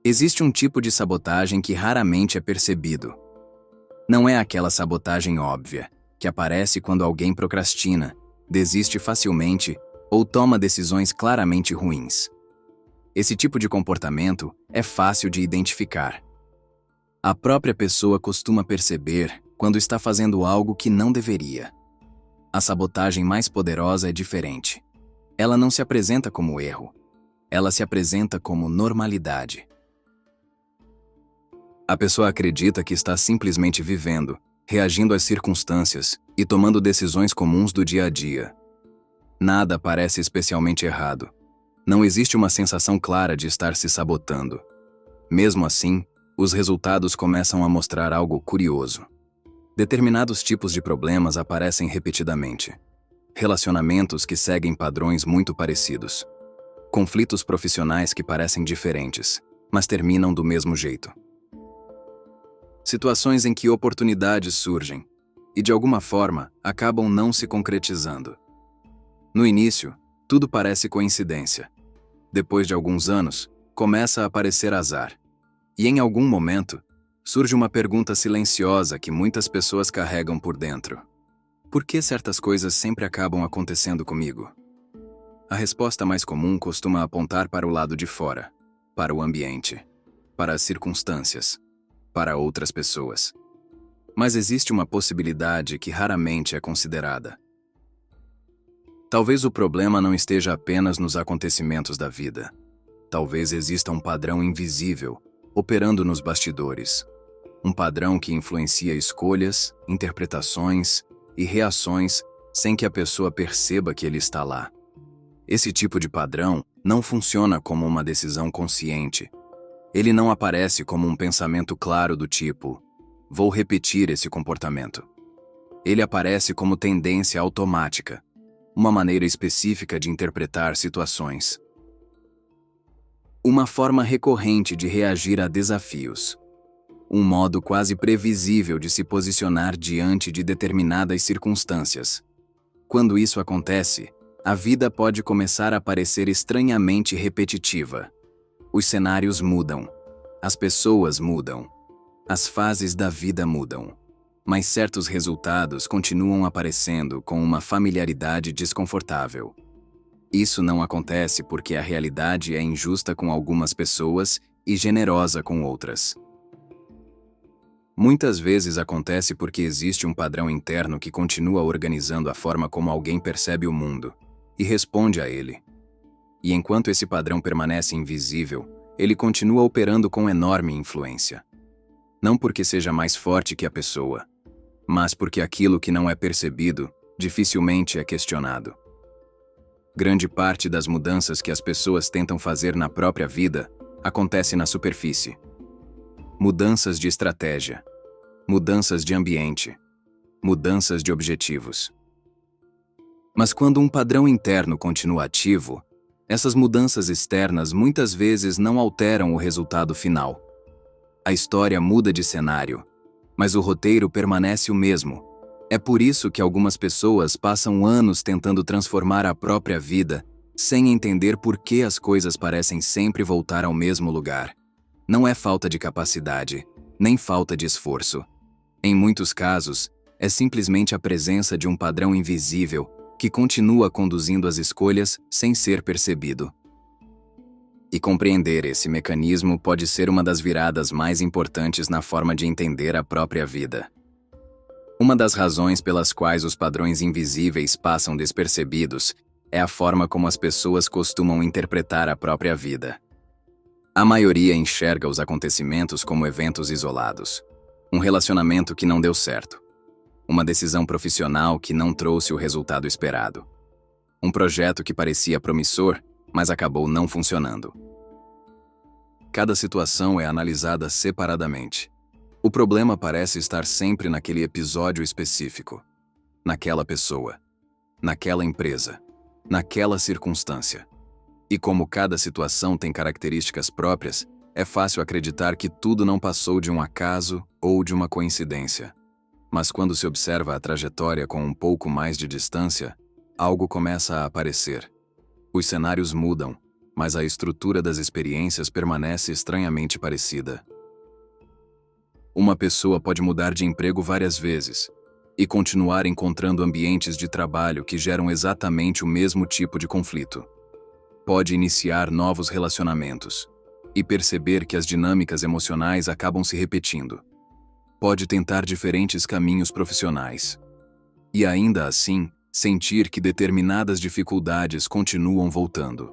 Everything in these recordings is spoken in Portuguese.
Existe um tipo de sabotagem que raramente é percebido. Não é aquela sabotagem óbvia, que aparece quando alguém procrastina, desiste facilmente ou toma decisões claramente ruins. Esse tipo de comportamento é fácil de identificar. A própria pessoa costuma perceber quando está fazendo algo que não deveria. A sabotagem mais poderosa é diferente. Ela não se apresenta como erro. Ela se apresenta como normalidade. A pessoa acredita que está simplesmente vivendo, reagindo às circunstâncias e tomando decisões comuns do dia a dia. Nada parece especialmente errado. Não existe uma sensação clara de estar se sabotando. Mesmo assim, os resultados começam a mostrar algo curioso. Determinados tipos de problemas aparecem repetidamente. Relacionamentos que seguem padrões muito parecidos. Conflitos profissionais que parecem diferentes, mas terminam do mesmo jeito. Situações em que oportunidades surgem e, de alguma forma, acabam não se concretizando. No início, tudo parece coincidência. Depois de alguns anos, começa a aparecer azar. E em algum momento, surge uma pergunta silenciosa que muitas pessoas carregam por dentro. Por que certas coisas sempre acabam acontecendo comigo? A resposta mais comum costuma apontar para o lado de fora, para o ambiente, para as circunstâncias, para outras pessoas. Mas existe uma possibilidade que raramente é considerada. Talvez o problema não esteja apenas nos acontecimentos da vida. Talvez exista um padrão invisível, operando nos bastidores. Um padrão que influencia escolhas, interpretações e reações sem que a pessoa perceba que ele está lá. Esse tipo de padrão não funciona como uma decisão consciente. Ele não aparece como um pensamento claro do tipo, vou repetir esse comportamento. Ele aparece como tendência automática, uma maneira específica de interpretar situações. Uma forma recorrente de reagir a desafios. Um modo quase previsível de se posicionar diante de determinadas circunstâncias. Quando isso acontece, a vida pode começar a parecer estranhamente repetitiva. Os cenários mudam. As pessoas mudam. As fases da vida mudam. Mas certos resultados continuam aparecendo com uma familiaridade desconfortável. Isso não acontece porque a realidade é injusta com algumas pessoas e generosa com outras. Muitas vezes acontece porque existe um padrão interno que continua organizando a forma como alguém percebe o mundo e responde a ele. E enquanto esse padrão permanece invisível, ele continua operando com enorme influência. Não porque seja mais forte que a pessoa, mas porque aquilo que não é percebido dificilmente é questionado. Grande parte das mudanças que as pessoas tentam fazer na própria vida acontece na superfície. Mudanças de estratégia, mudanças de ambiente, mudanças de objetivos. Mas quando um padrão interno continua ativo, essas mudanças externas muitas vezes não alteram o resultado final. A história muda de cenário, mas o roteiro permanece o mesmo. É por isso que algumas pessoas passam anos tentando transformar a própria vida, sem entender por que as coisas parecem sempre voltar ao mesmo lugar. Não é falta de capacidade, nem falta de esforço. Em muitos casos, é simplesmente a presença de um padrão invisível que continua conduzindo as escolhas sem ser percebido. E compreender esse mecanismo pode ser uma das viradas mais importantes na forma de entender a própria vida. Uma das razões pelas quais os padrões invisíveis passam despercebidos é a forma como as pessoas costumam interpretar a própria vida. A maioria enxerga os acontecimentos como eventos isolados. Um relacionamento que não deu certo. Uma decisão profissional que não trouxe o resultado esperado. Um projeto que parecia promissor, mas acabou não funcionando. Cada situação é analisada separadamente. O problema parece estar sempre naquele episódio específico, naquela pessoa, naquela empresa, naquela circunstância. E como cada situação tem características próprias, é fácil acreditar que tudo não passou de um acaso ou de uma coincidência. Mas quando se observa a trajetória com um pouco mais de distância, algo começa a aparecer. Os cenários mudam, mas a estrutura das experiências permanece estranhamente parecida. Uma pessoa pode mudar de emprego várias vezes e continuar encontrando ambientes de trabalho que geram exatamente o mesmo tipo de conflito. Pode iniciar novos relacionamentos e perceber que as dinâmicas emocionais acabam se repetindo. Pode tentar diferentes caminhos profissionais e ainda assim sentir que determinadas dificuldades continuam voltando.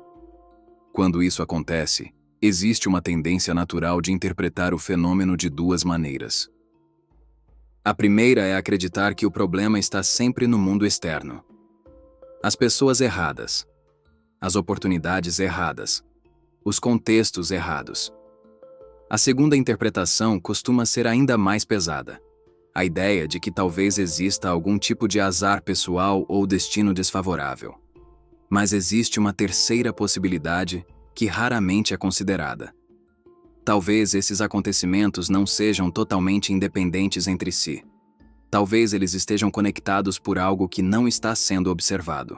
Quando isso acontece, existe uma tendência natural de interpretar o fenômeno de duas maneiras. A primeira é acreditar que o problema está sempre no mundo externo. As pessoas erradas, as oportunidades erradas, os contextos errados. A segunda interpretação costuma ser ainda mais pesada. A ideia de que talvez exista algum tipo de azar pessoal ou destino desfavorável. Mas existe uma terceira possibilidade que raramente é considerada. Talvez esses acontecimentos não sejam totalmente independentes entre si. Talvez eles estejam conectados por algo que não está sendo observado.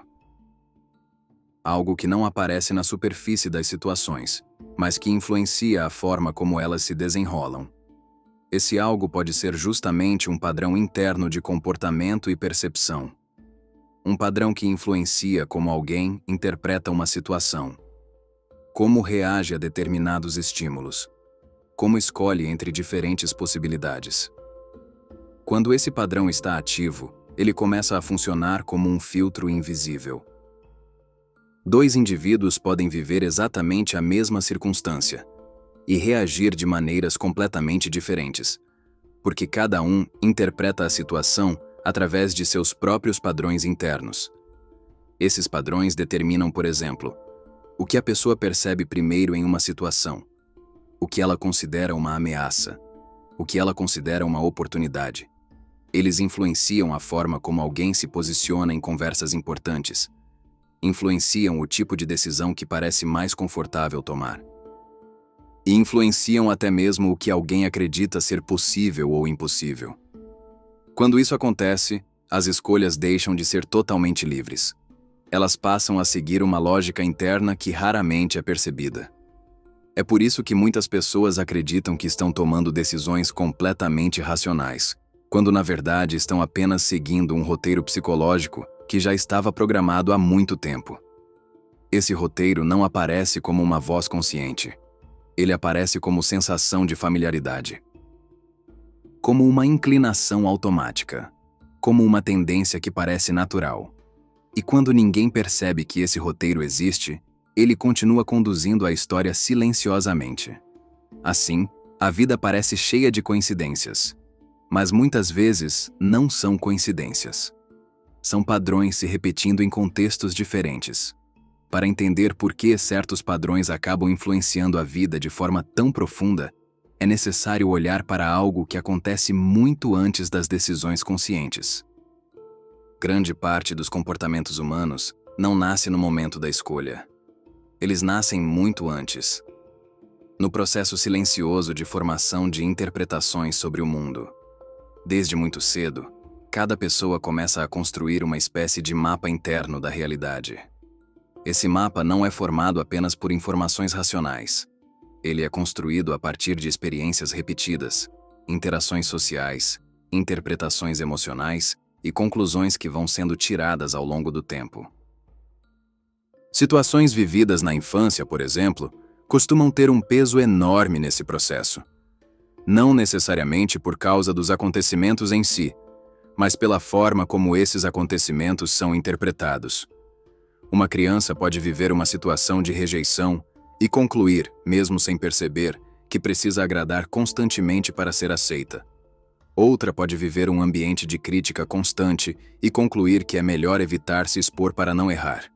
Algo que não aparece na superfície das situações, mas que influencia a forma como elas se desenrolam. Esse algo pode ser justamente um padrão interno de comportamento e percepção. Um padrão que influencia como alguém interpreta uma situação. Como reage a determinados estímulos. Como escolhe entre diferentes possibilidades. Quando esse padrão está ativo, ele começa a funcionar como um filtro invisível. Dois indivíduos podem viver exatamente a mesma circunstância e reagir de maneiras completamente diferentes, porque cada um interpreta a situação através de seus próprios padrões internos. Esses padrões determinam, por exemplo, o que a pessoa percebe primeiro em uma situação, o que ela considera uma ameaça, o que ela considera uma oportunidade. Eles influenciam a forma como alguém se posiciona em conversas importantes, influenciam o tipo de decisão que parece mais confortável tomar. E influenciam até mesmo o que alguém acredita ser possível ou impossível. Quando isso acontece, as escolhas deixam de ser totalmente livres. Elas passam a seguir uma lógica interna que raramente é percebida. É por isso que muitas pessoas acreditam que estão tomando decisões completamente racionais, quando na verdade estão apenas seguindo um roteiro psicológico que já estava programado há muito tempo. Esse roteiro não aparece como uma voz consciente. Ele aparece como sensação de familiaridade. Como uma inclinação automática. Como uma tendência que parece natural. E quando ninguém percebe que esse roteiro existe, ele continua conduzindo a história silenciosamente. Assim, a vida parece cheia de coincidências. Mas muitas vezes não são coincidências. São padrões se repetindo em contextos diferentes. Para entender por que certos padrões acabam influenciando a vida de forma tão profunda, é necessário olhar para algo que acontece muito antes das decisões conscientes. Grande parte dos comportamentos humanos não nasce no momento da escolha. Eles nascem muito antes. No processo silencioso de formação de interpretações sobre o mundo. Desde muito cedo, cada pessoa começa a construir uma espécie de mapa interno da realidade. Esse mapa não é formado apenas por informações racionais. Ele é construído a partir de experiências repetidas, interações sociais, interpretações emocionais e conclusões que vão sendo tiradas ao longo do tempo. Situações vividas na infância, por exemplo, costumam ter um peso enorme nesse processo. Não necessariamente por causa dos acontecimentos em si, mas pela forma como esses acontecimentos são interpretados. Uma criança pode viver uma situação de rejeição e concluir, mesmo sem perceber, que precisa agradar constantemente para ser aceita. Outra pode viver um ambiente de crítica constante e concluir que é melhor evitar se expor para não errar.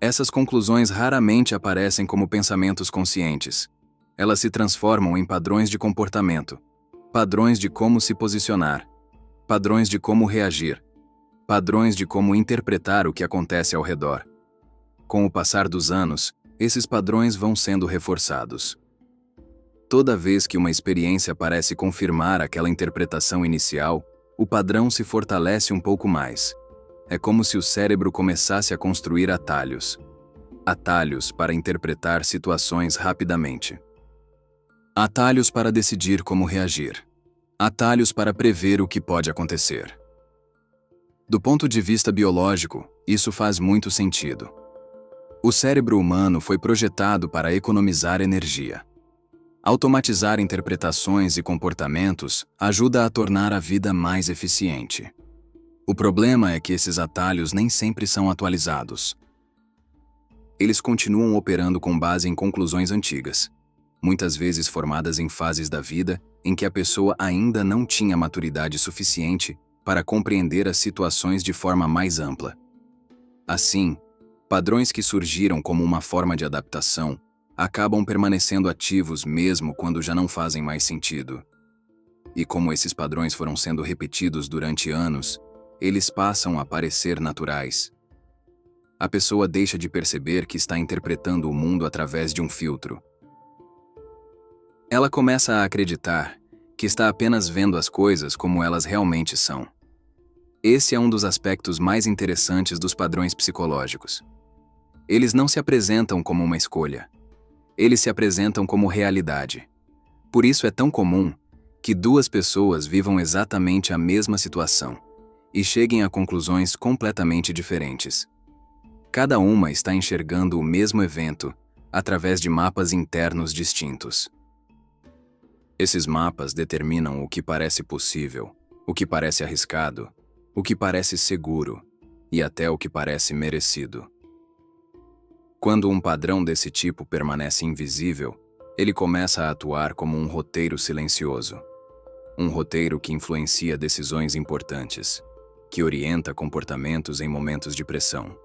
Essas conclusões raramente aparecem como pensamentos conscientes. Elas se transformam em padrões de comportamento, padrões de como se posicionar, padrões de como reagir, padrões de como interpretar o que acontece ao redor. Com o passar dos anos, esses padrões vão sendo reforçados. Toda vez que uma experiência parece confirmar aquela interpretação inicial, o padrão se fortalece um pouco mais. É como se o cérebro começasse a construir atalhos. Atalhos para interpretar situações rapidamente. Atalhos para decidir como reagir. Atalhos para prever o que pode acontecer. Do ponto de vista biológico, isso faz muito sentido. O cérebro humano foi projetado para economizar energia. Automatizar interpretações e comportamentos ajuda a tornar a vida mais eficiente. O problema é que esses atalhos nem sempre são atualizados. Eles continuam operando com base em conclusões antigas, muitas vezes formadas em fases da vida em que a pessoa ainda não tinha maturidade suficiente para compreender as situações de forma mais ampla. Assim, padrões que surgiram como uma forma de adaptação acabam permanecendo ativos mesmo quando já não fazem mais sentido. E como esses padrões foram sendo repetidos durante anos, eles passam a parecer naturais. A pessoa deixa de perceber que está interpretando o mundo através de um filtro. Ela começa a acreditar que está apenas vendo as coisas como elas realmente são. Esse é um dos aspectos mais interessantes dos padrões psicológicos. Eles não se apresentam como uma escolha. Eles se apresentam como realidade. Por isso é tão comum que duas pessoas vivam exatamente a mesma situação e cheguem a conclusões completamente diferentes. Cada uma está enxergando o mesmo evento através de mapas internos distintos. Esses mapas determinam o que parece possível, o que parece arriscado, o que parece seguro e até o que parece merecido. Quando um padrão desse tipo permanece invisível, ele começa a atuar como um roteiro silencioso. Um roteiro que influencia decisões importantes, que orienta comportamentos em momentos de pressão,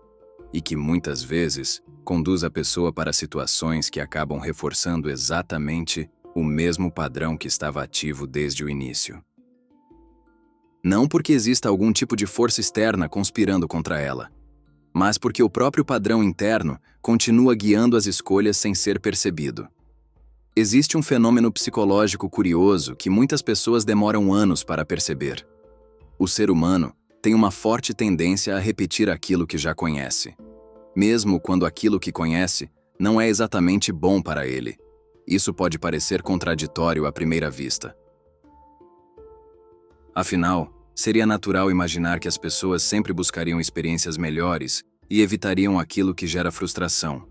e que muitas vezes conduz a pessoa para situações que acabam reforçando exatamente o mesmo padrão que estava ativo desde o início. Não porque exista algum tipo de força externa conspirando contra ela, mas porque o próprio padrão interno continua guiando as escolhas sem ser percebido. Existe um fenômeno psicológico curioso que muitas pessoas demoram anos para perceber. O ser humano tem uma forte tendência a repetir aquilo que já conhece, mesmo quando aquilo que conhece não é exatamente bom para ele. Isso pode parecer contraditório à primeira vista. Afinal, seria natural imaginar que as pessoas sempre buscariam experiências melhores e evitariam aquilo que gera frustração.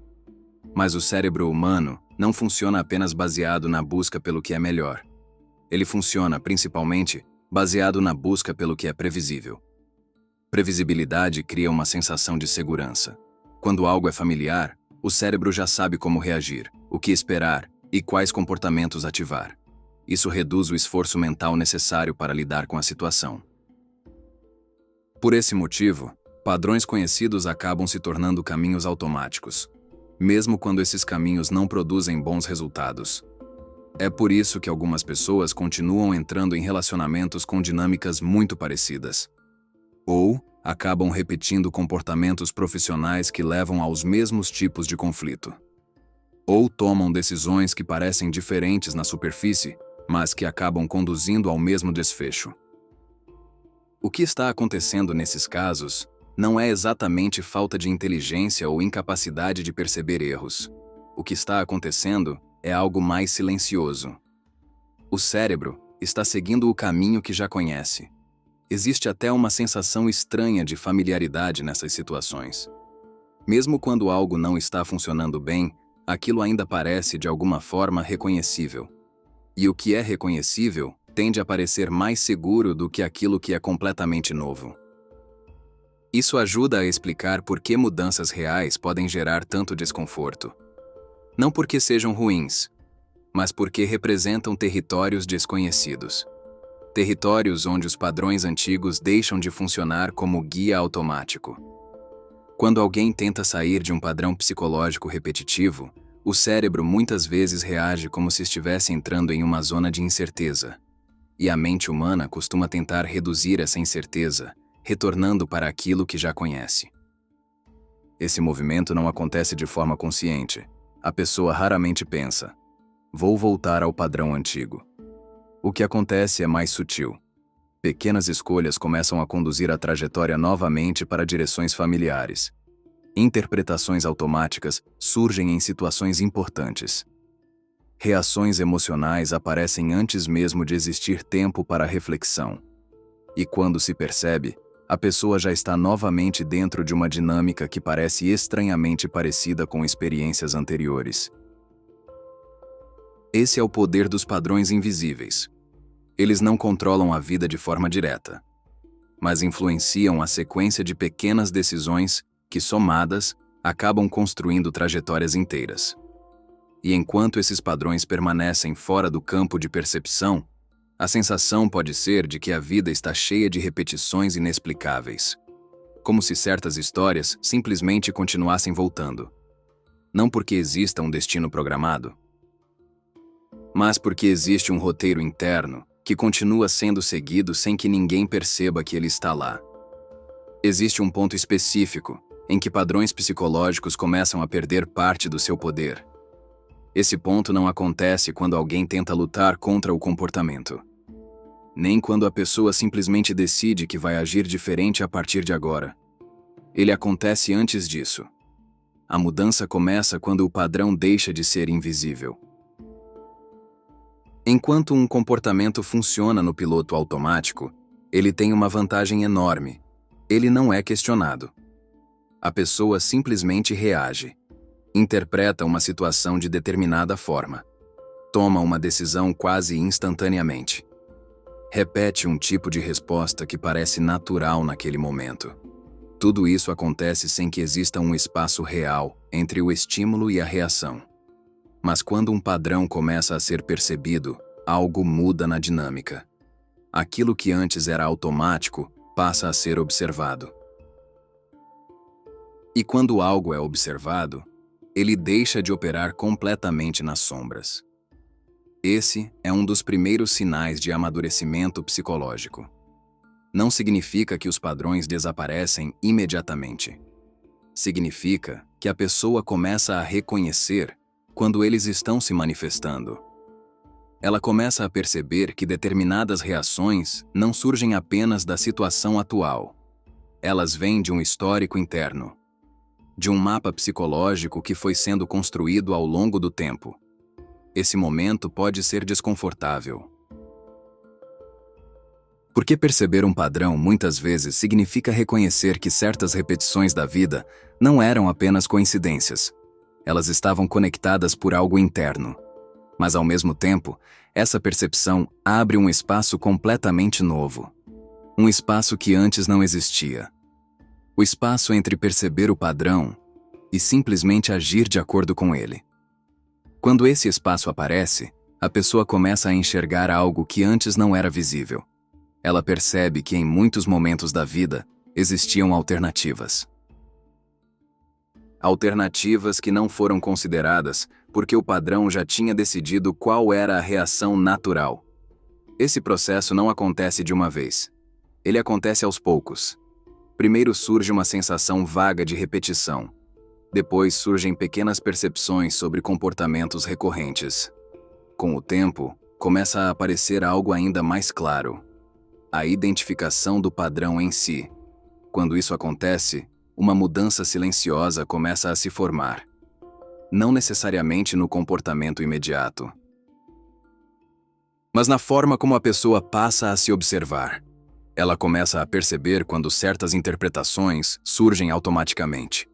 Mas o cérebro humano não funciona apenas baseado na busca pelo que é melhor. Ele funciona, principalmente, baseado na busca pelo que é previsível. Previsibilidade cria uma sensação de segurança. Quando algo é familiar, o cérebro já sabe como reagir, o que esperar e quais comportamentos ativar. Isso reduz o esforço mental necessário para lidar com a situação. Por esse motivo, padrões conhecidos acabam se tornando caminhos automáticos, mesmo quando esses caminhos não produzem bons resultados. É por isso que algumas pessoas continuam entrando em relacionamentos com dinâmicas muito parecidas. Ou acabam repetindo comportamentos profissionais que levam aos mesmos tipos de conflito. Ou tomam decisões que parecem diferentes na superfície, mas que acabam conduzindo ao mesmo desfecho. O que está acontecendo nesses casos não é exatamente falta de inteligência ou incapacidade de perceber erros. O que está acontecendo é algo mais silencioso. O cérebro está seguindo o caminho que já conhece. Existe até uma sensação estranha de familiaridade nessas situações. Mesmo quando algo não está funcionando bem, aquilo ainda parece de alguma forma reconhecível. E o que é reconhecível tende a parecer mais seguro do que aquilo que é completamente novo. Isso ajuda a explicar por que mudanças reais podem gerar tanto desconforto. Não porque sejam ruins, mas porque representam territórios desconhecidos. Territórios onde os padrões antigos deixam de funcionar como guia automático. Quando alguém tenta sair de um padrão psicológico repetitivo, o cérebro muitas vezes reage como se estivesse entrando em uma zona de incerteza. E a mente humana costuma tentar reduzir essa incerteza, retornando para aquilo que já conhece. Esse movimento não acontece de forma consciente. A pessoa raramente pensa: vou voltar ao padrão antigo. O que acontece é mais sutil. Pequenas escolhas começam a conduzir a trajetória novamente para direções familiares. Interpretações automáticas surgem em situações importantes. Reações emocionais aparecem antes mesmo de existir tempo para reflexão. E quando se percebe, a pessoa já está novamente dentro de uma dinâmica que parece estranhamente parecida com experiências anteriores. Esse é o poder dos padrões invisíveis. Eles não controlam a vida de forma direta, mas influenciam a sequência de pequenas decisões que, somadas, acabam construindo trajetórias inteiras. E enquanto esses padrões permanecem fora do campo de percepção, a sensação pode ser de que a vida está cheia de repetições inexplicáveis. Como se certas histórias simplesmente continuassem voltando. Não porque exista um destino programado, mas porque existe um roteiro interno que continua sendo seguido sem que ninguém perceba que ele está lá. Existe um ponto específico em que padrões psicológicos começam a perder parte do seu poder. Esse ponto não acontece quando alguém tenta lutar contra o comportamento, nem quando a pessoa simplesmente decide que vai agir diferente a partir de agora. Ele acontece antes disso. A mudança começa quando o padrão deixa de ser invisível. Enquanto um comportamento funciona no piloto automático, ele tem uma vantagem enorme. Ele não é questionado. A pessoa simplesmente reage. Interpreta uma situação de determinada forma. Toma uma decisão quase instantaneamente. Repete um tipo de resposta que parece natural naquele momento. Tudo isso acontece sem que exista um espaço real entre o estímulo e a reação. Mas quando um padrão começa a ser percebido, algo muda na dinâmica. Aquilo que antes era automático passa a ser observado. E quando algo é observado, ele deixa de operar completamente nas sombras. Esse é um dos primeiros sinais de amadurecimento psicológico. Não significa que os padrões desaparecem imediatamente. Significa que a pessoa começa a reconhecer quando eles estão se manifestando. Ela começa a perceber que determinadas reações não surgem apenas da situação atual. Elas vêm de um histórico interno, de um mapa psicológico que foi sendo construído ao longo do tempo. Esse momento pode ser desconfortável. Porque perceber um padrão muitas vezes significa reconhecer que certas repetições da vida não eram apenas coincidências. Elas estavam conectadas por algo interno. Mas, ao mesmo tempo, essa percepção abre um espaço completamente novo. Um espaço que antes não existia. O espaço entre perceber o padrão e simplesmente agir de acordo com ele. Quando esse espaço aparece, a pessoa começa a enxergar algo que antes não era visível. Ela percebe que em muitos momentos da vida existiam alternativas. Alternativas que não foram consideradas porque o padrão já tinha decidido qual era a reação natural. Esse processo não acontece de uma vez. Ele acontece aos poucos. Primeiro surge uma sensação vaga de repetição. Depois surgem pequenas percepções sobre comportamentos recorrentes. Com o tempo, começa a aparecer algo ainda mais claro: a identificação do padrão em si. Quando isso acontece, uma mudança silenciosa começa a se formar. Não necessariamente no comportamento imediato, mas na forma como a pessoa passa a se observar. Ela começa a perceber quando certas interpretações surgem automaticamente.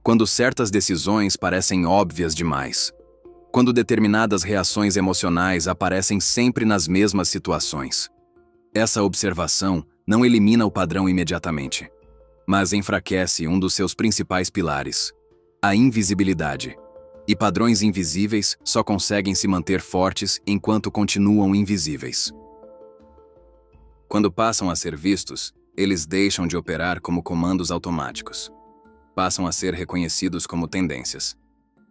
Quando certas decisões parecem óbvias demais. Quando determinadas reações emocionais aparecem sempre nas mesmas situações. Essa observação não elimina o padrão imediatamente, mas enfraquece um dos seus principais pilares: a invisibilidade. E padrões invisíveis só conseguem se manter fortes enquanto continuam invisíveis. Quando passam a ser vistos, eles deixam de operar como comandos automáticos. Passam a ser reconhecidos como tendências.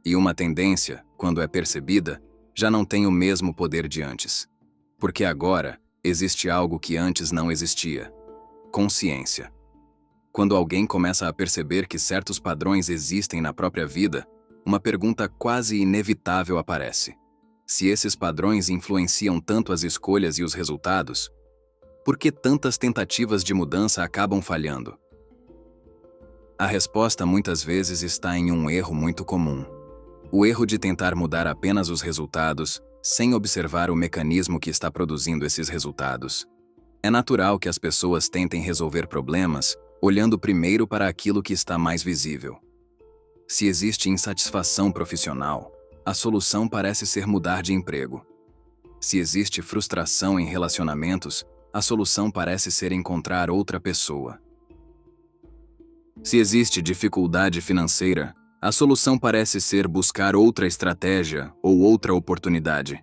E uma tendência, quando é percebida, já não tem o mesmo poder de antes. Porque agora existe algo que antes não existia: consciência. Quando alguém começa a perceber que certos padrões existem na própria vida, uma pergunta quase inevitável aparece: se esses padrões influenciam tanto as escolhas e os resultados, por que tantas tentativas de mudança acabam falhando? A resposta muitas vezes está em um erro muito comum. O erro de tentar mudar apenas os resultados, sem observar o mecanismo que está produzindo esses resultados. É natural que as pessoas tentem resolver problemas, olhando primeiro para aquilo que está mais visível. Se existe insatisfação profissional, a solução parece ser mudar de emprego. Se existe frustração em relacionamentos, a solução parece ser encontrar outra pessoa. Se existe dificuldade financeira, a solução parece ser buscar outra estratégia ou outra oportunidade.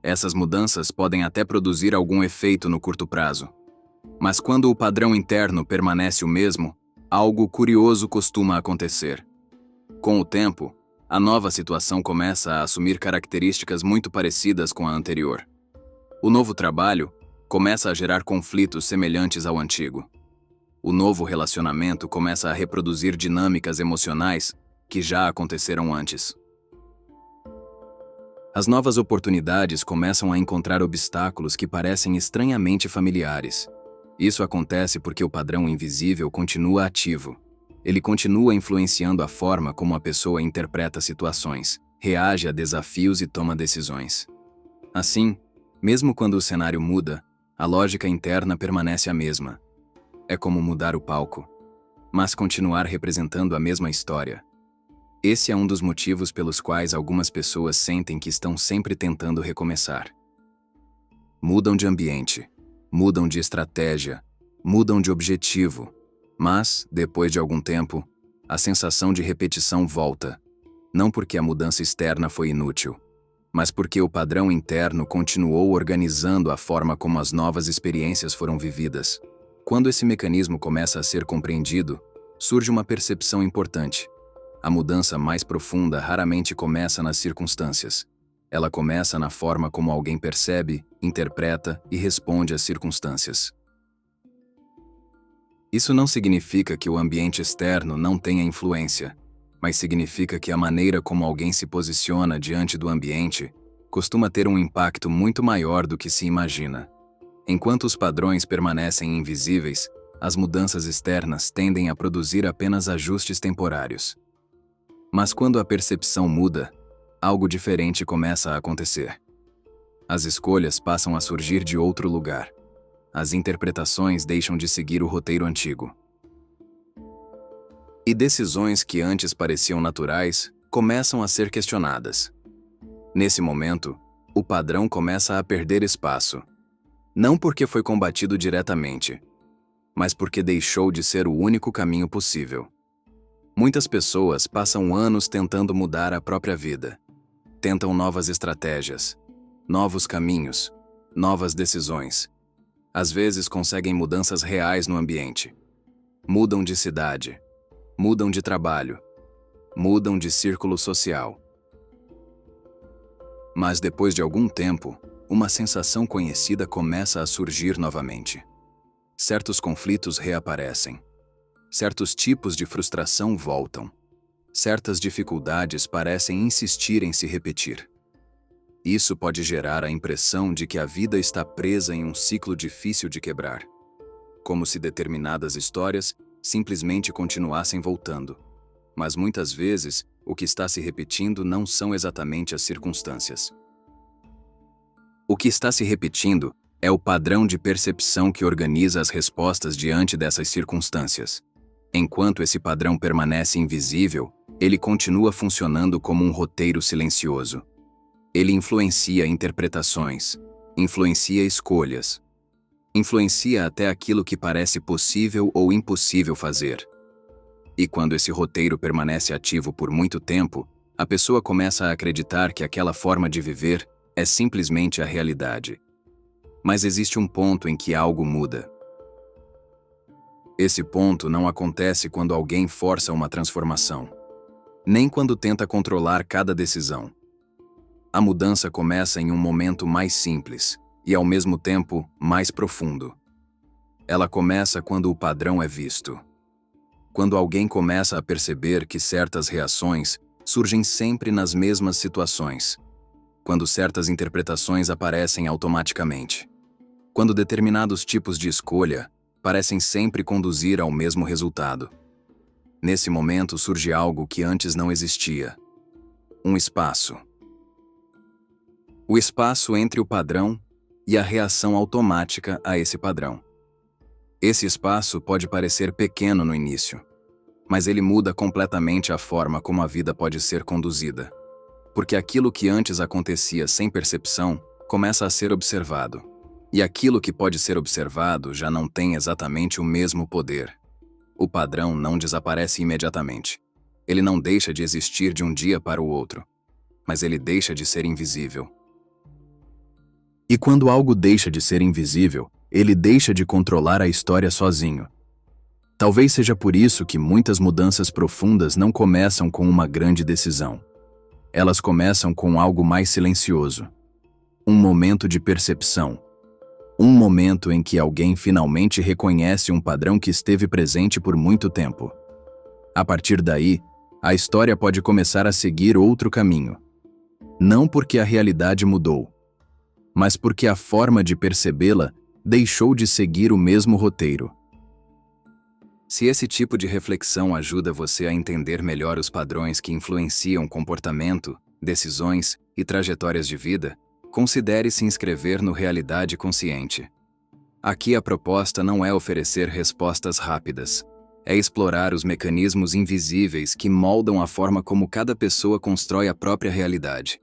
Essas mudanças podem até produzir algum efeito no curto prazo. Mas quando o padrão interno permanece o mesmo, algo curioso costuma acontecer. Com o tempo, a nova situação começa a assumir características muito parecidas com a anterior. O novo trabalho começa a gerar conflitos semelhantes ao antigo. O novo relacionamento começa a reproduzir dinâmicas emocionais que já aconteceram antes. As novas oportunidades começam a encontrar obstáculos que parecem estranhamente familiares. Isso acontece porque o padrão invisível continua ativo. Ele continua influenciando a forma como a pessoa interpreta situações, reage a desafios e toma decisões. Assim, mesmo quando o cenário muda, a lógica interna permanece a mesma. É como mudar o palco, mas continuar representando a mesma história. Esse é um dos motivos pelos quais algumas pessoas sentem que estão sempre tentando recomeçar. Mudam de ambiente, mudam de estratégia, mudam de objetivo, mas, depois de algum tempo, a sensação de repetição volta, não porque a mudança externa foi inútil, mas porque o padrão interno continuou organizando a forma como as novas experiências foram vividas. Quando esse mecanismo começa a ser compreendido, surge uma percepção importante. A mudança mais profunda raramente começa nas circunstâncias. Ela começa na forma como alguém percebe, interpreta e responde às circunstâncias. Isso não significa que o ambiente externo não tenha influência, mas significa que a maneira como alguém se posiciona diante do ambiente costuma ter um impacto muito maior do que se imagina. Enquanto os padrões permanecem invisíveis, as mudanças externas tendem a produzir apenas ajustes temporários. Mas quando a percepção muda, algo diferente começa a acontecer. As escolhas passam a surgir de outro lugar. As interpretações deixam de seguir o roteiro antigo. E decisões que antes pareciam naturais começam a ser questionadas. Nesse momento, o padrão começa a perder espaço. Não porque foi combatido diretamente, mas porque deixou de ser o único caminho possível. Muitas pessoas passam anos tentando mudar a própria vida. Tentam novas estratégias, novos caminhos, novas decisões. Às vezes conseguem mudanças reais no ambiente. Mudam de cidade, mudam de trabalho, mudam de círculo social. Mas depois de algum tempo, uma sensação conhecida começa a surgir novamente. Certos conflitos reaparecem. Certos tipos de frustração voltam. Certas dificuldades parecem insistir em se repetir. Isso pode gerar a impressão de que a vida está presa em um ciclo difícil de quebrar. Como se determinadas histórias simplesmente continuassem voltando. Mas muitas vezes, o que está se repetindo não são exatamente as circunstâncias. O que está se repetindo é o padrão de percepção que organiza as respostas diante dessas circunstâncias. Enquanto esse padrão permanece invisível, ele continua funcionando como um roteiro silencioso. Ele influencia interpretações, influencia escolhas, influencia até aquilo que parece possível ou impossível fazer. E quando esse roteiro permanece ativo por muito tempo, a pessoa começa a acreditar que aquela forma de viver é simplesmente a realidade. Mas existe um ponto em que algo muda. Esse ponto não acontece quando alguém força uma transformação, nem quando tenta controlar cada decisão. A mudança começa em um momento mais simples e, ao mesmo tempo, mais profundo. Ela começa quando o padrão é visto. Quando alguém começa a perceber que certas reações surgem sempre nas mesmas situações. Quando certas interpretações aparecem automaticamente. Quando determinados tipos de escolha parecem sempre conduzir ao mesmo resultado. Nesse momento surge algo que antes não existia: um espaço. O espaço entre o padrão e a reação automática a esse padrão. Esse espaço pode parecer pequeno no início, mas ele muda completamente a forma como a vida pode ser conduzida. Porque aquilo que antes acontecia sem percepção começa a ser observado. E aquilo que pode ser observado já não tem exatamente o mesmo poder. O padrão não desaparece imediatamente. Ele não deixa de existir de um dia para o outro, mas ele deixa de ser invisível. E quando algo deixa de ser invisível, ele deixa de controlar a história sozinho. Talvez seja por isso que muitas mudanças profundas não começam com uma grande decisão. Elas começam com algo mais silencioso. Um momento de percepção. Um momento em que alguém finalmente reconhece um padrão que esteve presente por muito tempo. A partir daí, a história pode começar a seguir outro caminho. Não porque a realidade mudou, mas porque a forma de percebê-la deixou de seguir o mesmo roteiro. Se esse tipo de reflexão ajuda você a entender melhor os padrões que influenciam comportamento, decisões e trajetórias de vida, considere se inscrever no Realidade Consciente. Aqui a proposta não é oferecer respostas rápidas, é explorar os mecanismos invisíveis que moldam a forma como cada pessoa constrói a própria realidade.